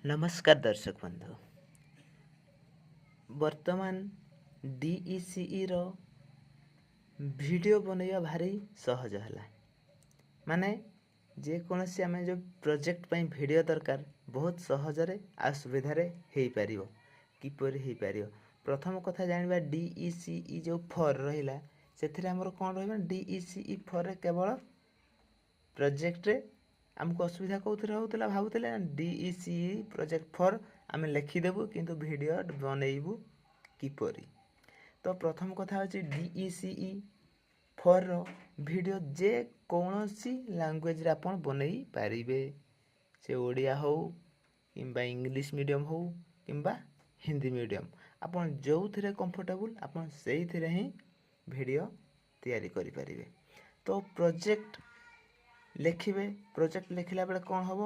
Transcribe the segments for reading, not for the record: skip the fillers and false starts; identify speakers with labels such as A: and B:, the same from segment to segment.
A: नमस्कार दर्शक बंधु। वर्तमान DECE रो वीडियो बनैया भारी सहज है। माने जेकोसी आम जो प्रोजेक्ट पर वीडियो दरकार बहुत सहजरे आ सुविधारे हो पार किपर हो पार। प्रथम कथा जाना DECE जो फर रहा से आमर कौन रहा DECE फर केवल प्रोजेक्ट रे आमको असुविधा कौन होता भावुले DECE प्रोजेक्ट फर आम लिखिदेबू किंतु वीडियो बनईबू किपरी। तो प्रथम कथा हूँ DECE फर वीडियो जे कौन सी लैंग्वेज रे आपन बनई पारिबे, से ओडिया हो किंबा इंग्लिश मीडियम हो किंबा हिंदी मीडियम, आपन जो थे कंफर्टेबल आपन से ही वीडियो तैयारी करि पारिबे। तो प्रोजेक्ट लिखिबे, प्रोजेक्ट लिखला बेले कौन हम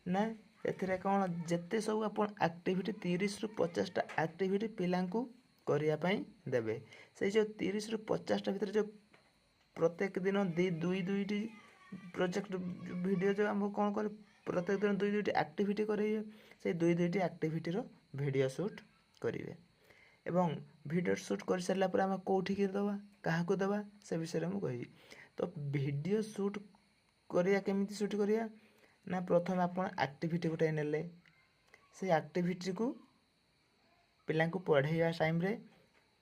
A: ना ए कौन जिते सब आप एक्टिविटी 30 रु 50 एक्टिविटी पिलांकु करने देवे। से जो 30 रु 50 भितर जो प्रत्येक दिन दुई दुईटी प्रोजेक्ट वीडियो जो हम कौन कर प्रत्येक दिन दुई दुईटी एक्टिविटी करेंगे, से दुई दुईटी एक्टिविटी वीडियो शूट करेंगे। एवं वीडियो शूट कर सारा पर आम कौटी दबा क्या दबा से विषय में कहि। तो वीडियो शूट करिया केमिति शूट करिया ना प्रथम आपण एक्टिविटी गोटे नेले, से एक्टिविटी को पिला को पढ़ाइया टाइम रे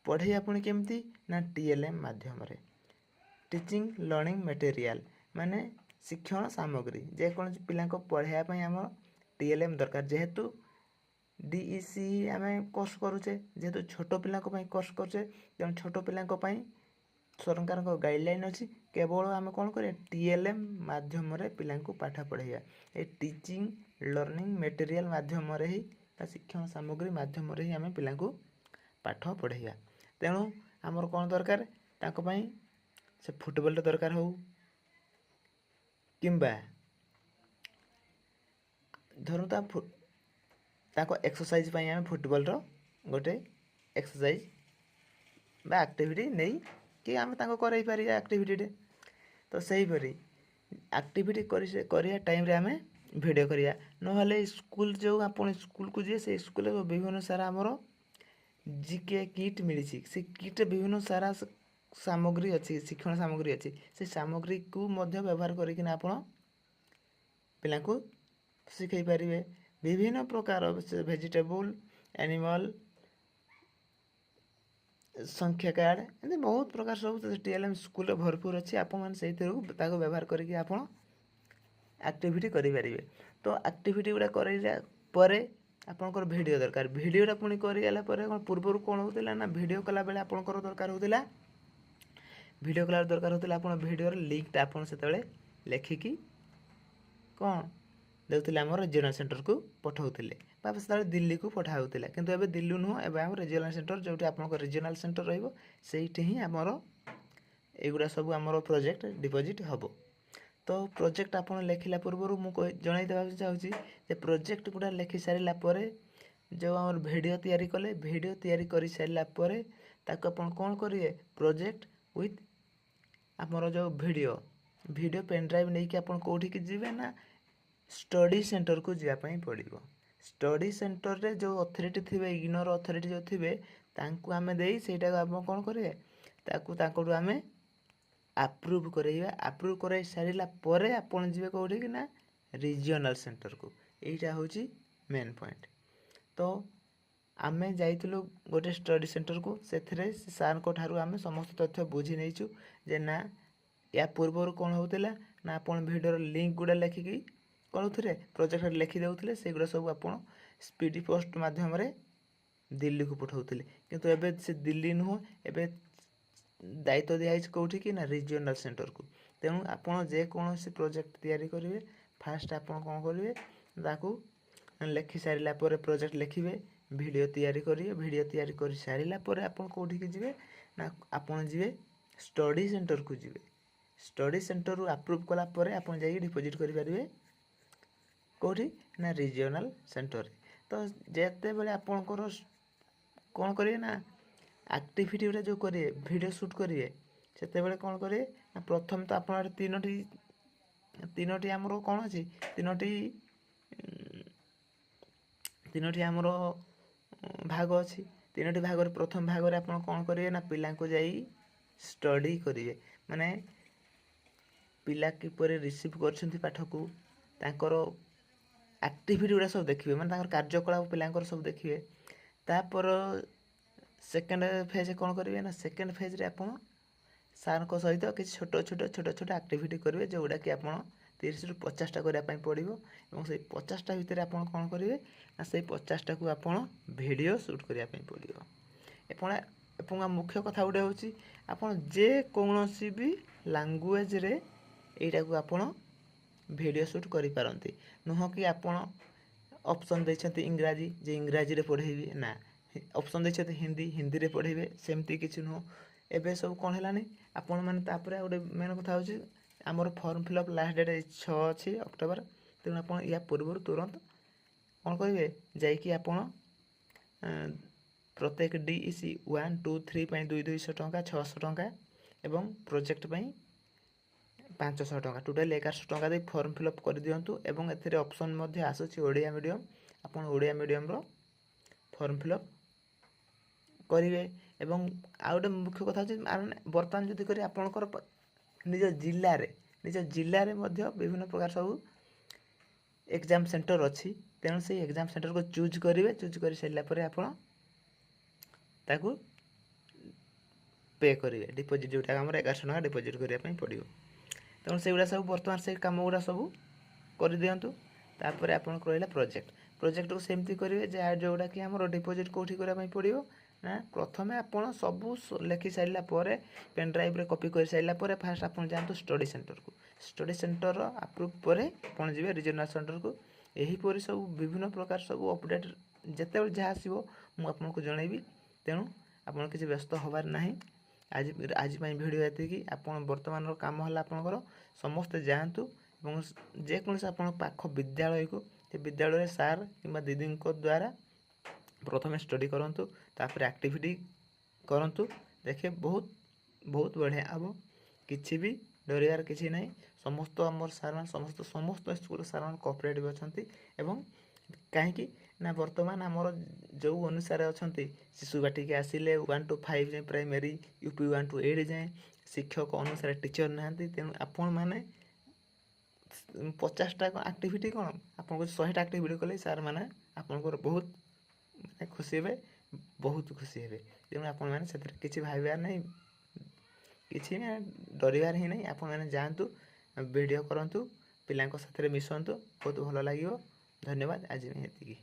A: पढ़ाइया पुणी केमती ना TLM माध्यम रे टीचिंग लर्निंग मटेरियल माने शिक्षण सामग्री जेकोसी पिला पढ़ाई आम TLM दरकार। जेहेतु DECE आम कोर्स करुचे, जेहेतु छोट पिला कोर्स करुचे तेणु छोट पिला सरकार गाइडलाइन अच्छी केवल आम कौन कर TLM माध्यम रे पिला पाठ पढ़ाइया। ए टीचिंग लर्निंग मटेरियल माध्यम रे ही शिक्षण सामग्री माध्यम रे ही आम पिला पाठ पढ़ाइया। तेणु आमर कौन दरकार ताको पई से फुटबॉल दरकार हो किंबा धरता ताको एक्सरसाइज पई आम फुटबॉल रो गोटे एक्सरसाइज बा एक्टिविटी नहीं कि आम करई पारि एक्टिविटी रे। तो सही परी एक्टिविटी करिया टाइम रे आम वीडियो करिया नहले स्कूल जो आप स्कूल को जी से स्कूल विभिन्न सारा आमर जीके किट मिली, से किट विभिन्न सारा सामग्री अच्छी शिक्षण सामग्री अच्छी, से सामग्री को मध्य व्यवहार करके आपण पिला को शिखई पारे विभिन्न प्रकार वेजिटेबल एनिमल संख्या कार्ड एमती बहुत प्रकार सब TLM स्कूल भरपूर अच्छी। आपण से व्यवहार करके आप एक्टिविटी करें। तो एक्टिविटी गुड़ा कर आपंकर वीडियो दरकार। वीडियोटा पुणी करला पूर्व कौन होता ना वीडियो कला बेले आपंकर दरकार होता वीडियो कला दरकार होता आप वीडियो लिंकटा आप से लेखिकी कौन देते आम रिजनल सेंटर को पठाऊले से दिल्ली को पठाऊला, किंतु एबे दिल्ली नुह एवं रिजनल सेंटर जो आप रिजनल सेंटर रही ही आमर एगुड़ा सब आमर प्रोजेक्ट डिपोजिट हम। तो प्रोजेक्ट आप लिखला पूर्व मुझे जन देवाक चाहूँगी प्रोजेक्ट गुड़ा लिखि सारा जो आम वीडियो तैयारी कले वीडियो तैयारी कर सारापर ताको आप कौन करेंगे प्रोजेक्ट विथ आमर जो वीडियो वीडियो पेन ड्राइव नहीं कि आप कौटिकी जीवे ना स्टडी सेंटर को जावाई पड़ो। स्टडी सेंटर रे जो अथॉरिटी थे इग्नोर अथॉरिटी जो थे तांको आमे देई सेटा आप कौन करेंगे ताकू आम अप्रूव कराइबा। अप्रूव कराई सारा पर आपन जी कौटे कि ना रिजनल सेंटर को, यहीटा हूँ मेन पॉइंट। तो आम जाइलु गोटे स्टडी सेंटर को से सार को ठारू आम समस्त तथ्य बुझी नहींचु जे ना या पूर्वर कौन होता ना आप वीडियो लिंक गुड़ा लिखिकी करूँ प्रोजेक्ट लिखि देते से गुड़ा सब आप स्पीड पोस्ट मध्यम दिल्ली को पठाऊले, किंतु एबे से दिल्ली नुह एबे दायित्व दिखाई कौटी कि ना रिजनल सेंटर को। तेणु आपड़ जेकोसी प्रोजेक्ट तैयारी करेंगे फास्ट आप कौन करेंगे ताकू लिखि सारा प्रोजेक्ट लिखे वीडियो तैयारी करेंगे। वीडियो तैयारी कर सारापर आप कौटिकी जी ना आपड़ जी स्टडी सेंटर को जी स्टडी सेंटर रू अप्रूव कलापर आप डिपोजिट करेंगे कौटी ना रिजनल सेंटर। तो जिते बड़े आपणकर कौन करेंगे ना एक्टिविटी गुड़ा जो करेंगे वीडियो शूट करेंगे से कौन करेंगे ना प्रथम तो आप तीनो आमर कौन अच्छी तीनो ତିନୋଟି ଆମର ଭାଗ ଅଛି। ତିନୋଟି ଭାଗରେ ପ୍ରଥମ ଭାଗରେ ଆପଣ କ'ଣ କରିବେ ନା ପିଲାଙ୍କୁ ଯାଇ ଷ୍ଟଡି କରିବେ, ମାନେ ପିଲା କିପରି ରିସିଭ୍ କରିଛନ୍ତି ପାଠକୁ, ତାଙ୍କର ଆକ୍ଟିଭିଟି ଗୁଡ଼ା ସବୁ ଦେଖିବେ, ମାନେ ତାଙ୍କର କାର୍ଯ୍ୟକଳାପ ପିଲାଙ୍କର ସବୁ ଦେଖିବେ। ତାପରେ ସେକେଣ୍ଡ ଫେଜ୍ କ'ଣ କରିବେ ନା ସେକେଣ୍ଡ ଫେଜ୍ରେ ଆପଣ ସାର୍ଙ୍କ ସହିତ କିଛି ଛୋଟ ଆକ୍ଟିଭିଟି କରିବେ, ଯେଉଁଗୁଡ଼ାକି ଆପଣ 30ରୁ 50ଟା କରିବା ପାଇଁ ପଡ଼ିବ। ଏବଂ ସେଇ 50ଟା ଭିତରେ ଆପଣ କ'ଣ କରିବେ ନା ସେଇ 50ଟାକୁ ଆପଣ ଭିଡ଼ିଓ ସୁଟ୍ କରିବା ପାଇଁ ପଡ଼ିବ। ଆପଣଙ୍କ ମୁଖ୍ୟ କଥା ଗୋଟେ ହେଉଛି ଆପଣ ଯେକୌଣସି ବି ଲାଙ୍ଗୁଏଜ୍ରେ ଏଇଟାକୁ ଆପଣ ଭିଡ଼ିଓ ସୁଟ୍ କରିପାରନ୍ତି। ନୁହଁ କି ଆପଣ ଅପସନ୍ ଦେଇଛନ୍ତି ଇଂରାଜୀ, ଯେ ଇଂରାଜୀରେ ପଢ଼େଇବି, ନା ଅପସନ୍ ଦେଇଛନ୍ତି ହିନ୍ଦୀରେ ପଢ଼େଇବେ, ସେମିତି କିଛି ନୁହଁ। ଏବେ ସବୁ କ'ଣ ହେଲାନି ଆପଣମାନେ ତାପରେ ଆଉ ଗୋଟେ ମେନ୍ କଥା ହେଉଛି ଆମର ଫର୍ମ ଫିଲ୍ଅପ୍ ଲାଷ୍ଟ ଡେଟ୍ 6 ଅଛି ଅକ୍ଟୋବର। ତେଣୁ ଆପଣ ୟା ପୂର୍ବରୁ ତୁରନ୍ତ କ'ଣ କରିବେ, ଯାଇକି ଆପଣ ପ୍ରତ୍ୟେକ DEC 1, 2, 3 ପାଇଁ 200 ଟଙ୍କା, 600 ଟଙ୍କା ଏବଂ ପ୍ରୋଜେକ୍ଟ ପାଇଁ 500 ଟଙ୍କା, ଟୋଟାଲି 1100 ଟଙ୍କା ଦେଇ ଫର୍ମ ଫିଲ୍ଅପ୍ କରିଦିଅନ୍ତୁ। ଏବଂ ଏଥିରେ ଅପସନ୍ ମଧ୍ୟ ଆସୁଛି ଓଡ଼ିଆ ମିଡ଼ିୟମ୍, ଆପଣ ଓଡ଼ିଆ ମିଡ଼ିୟମ୍ର ଫର୍ମ ଫିଲ୍ଅପ୍ କରିବେ। ଏବଂ ଆଉ ଗୋଟେ ମୁଖ୍ୟ କଥା ହେଉଛି ବର୍ତ୍ତମାନ ଯଦି କରି ଆପଣଙ୍କର ନିଜ ଜିଲ୍ଲାରେ ମଧ୍ୟ ବିଭିନ୍ନ ପ୍ରକାର ସବୁ ଏକ୍ଜାମ୍ ସେଣ୍ଟର ଅଛି। ତେଣୁ ସେଇ ଏକ୍ଜାମ୍ ସେଣ୍ଟରକୁ ଚୁଜ୍ କରିବେ। ଚୁଜ୍ କରି ସାରିଲା ପରେ ଆପଣ ତାକୁ ପେ କରିବେ, ଡିପୋଜିଟ୍ ଯେଉଁଟା ଆମର 1100 ଟଙ୍କା ଡିପୋଜିଟ୍ କରିବା ପାଇଁ ପଡ଼ିବ। ତେଣୁ ସେଗୁଡ଼ା ସବୁ ବର୍ତ୍ତମାନ ସେଇ କାମ ଗୁଡ଼ା ସବୁ କରିଦିଅନ୍ତୁ। ତାପରେ ଆପଣଙ୍କୁ ରହିଲା ପ୍ରୋଜେକ୍ଟକୁ ସେମିତି କରିବେ ଯେ ଯେଉଁଟାକି ଆମର ଡିପୋଜିଟ୍ କେଉଁଠି କରିବା ପାଇଁ ପଡ଼ିବ ନା ପ୍ରଥମେ ଆପଣ ସବୁ ଲେଖି ସାରିଲା ପରେ ପେନ୍ ଡ୍ରାଇଭ୍ରେ କପି କରିସାରିଲା ପରେ ଫାଷ୍ଟ ଆପଣ ଯାଆନ୍ତୁ ଷ୍ଟଡି ସେଣ୍ଟରକୁ। ଷ୍ଟଡି ସେଣ୍ଟର ଆପ୍ରୁଭ୍ ପରେ ଆପଣ ଯିବେ ରିଜନାଲ୍ ସେଣ୍ଟରକୁ। ଏହିପରି ସବୁ ବିଭିନ୍ନ ପ୍ରକାର ସବୁ ଅପଡ଼େଟ୍ ଯେତେବେଳେ ଯାହା ଆସିବ ମୁଁ ଆପଣଙ୍କୁ ଜଣାଇବି। ତେଣୁ ଆପଣ କିଛି ବ୍ୟସ୍ତ ହେବାର ନାହିଁ। ଆଜି ପାଇଁ ଭିଡ଼ିଓ ଏତିକି। ଆପଣ ବର୍ତ୍ତମାନର କାମ ହେଲା ଆପଣଙ୍କର ସମସ୍ତେ ଯାଆନ୍ତୁ ଏବଂ ଯେକୌଣସି ଆପଣଙ୍କ ପାଖ ବିଦ୍ୟାଳୟକୁ, ସେ ବିଦ୍ୟାଳୟରେ ସାର୍ କିମ୍ବା ଦିଦିଙ୍କ ଦ୍ୱାରା ପ୍ରଥମେ ଷ୍ଟଡି କରନ୍ତୁ, ତାପରେ ଆକ୍ଟିଭିଟି କରନ୍ତୁ। ଦେଖିବେ ବହୁତ ବଢ଼ିଆ ହେବ, କିଛି ବି ଡରିବାର କିଛି ନାହିଁ। ସମସ୍ତ ଆମର ସାର୍ମାନେ ସମସ୍ତ ସ୍କୁଲ୍ ସାର୍ମାନେ କୋଅପରେଟିଭ୍ ଅଛନ୍ତି। ଏବଂ କାହିଁକି ନା ବର୍ତ୍ତମାନ ଆମର ଯେଉଁ ଅନୁସାରେ ଅଛନ୍ତି ଶିଶୁ ବାଟିକା ଆସିଲେ 1 to 5 ଯାଏଁ ପ୍ରାଇମେରୀ, UP 1 to 8 ଯାଏଁ ଶିକ୍ଷକ ଅନୁସାରେ ଟିଚର୍ ନାହାନ୍ତି। ତେଣୁ ଆପଣମାନେ 50ଟା ଆକ୍ଟିଭିଟି କ'ଣ ଆପଣଙ୍କୁ 100ଟା ଆକ୍ଟିଭିଟି କଲେ ସାର୍ମାନେ ଆପଣଙ୍କର ବହୁତ ଖୁସି ହେବେ, ବହୁତ ଖୁସି ହେବେ। ତେଣୁ ଆପଣମାନେ ସେଥିରେ କିଛି ଭାବିବାର ନାହିଁ, କିଛି ଡରିବାର ହିଁ ନାହିଁ। ଆପଣମାନେ ଯାଆନ୍ତୁ, ଭିଡ଼ିଓ କରନ୍ତୁ, ପିଲାଙ୍କ ସାଥିରେ ମିଶନ୍ତୁ, ବହୁତ ଭଲ ଲାଗିବ। ଧନ୍ୟବାଦ। ଆଜି ପାଇଁ ଏତିକି।